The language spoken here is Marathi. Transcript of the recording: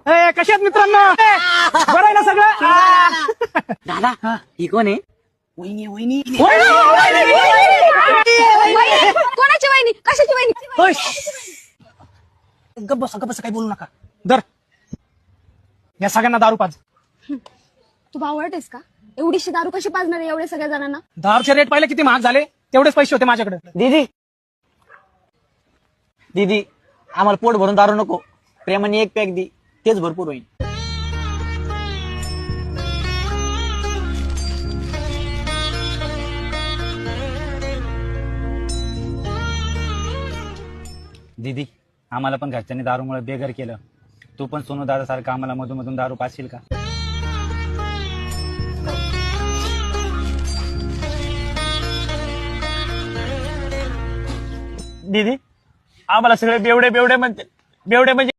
कशात मित्रांनो बरं आहे ना सगळं? दादा ही कोण आहे? वहिनी वहिनी कोणाची वहिनी? कशाची वहिनी? गप्प बसा काही बोलू नका. दर या सगळ्यांना दारू पाज. तू भावळतेस का? एवढीशी दारू कशी पाजणार आहे एवढ्या सगळ्या जणांना? दारूचे रेट पाहिले किती महाग झाले, तेवढेच पैसे होते माझ्याकडे. दीदी दीदी आम्हाला पोट भरून दारू नको, प्रेमाने एक पॅक दी, तेच भरपूर होईल. दीदी आम्हाला पण घरच्यांनी दारूमुळे बेघर केलं. तू पण सोनू दादा सारखं आम्हाला मधून मधून दारू पाचशील का? दीदी आम्हाला सगळे बेवडे बेवडे म्हणते, बेवडे म्हणजे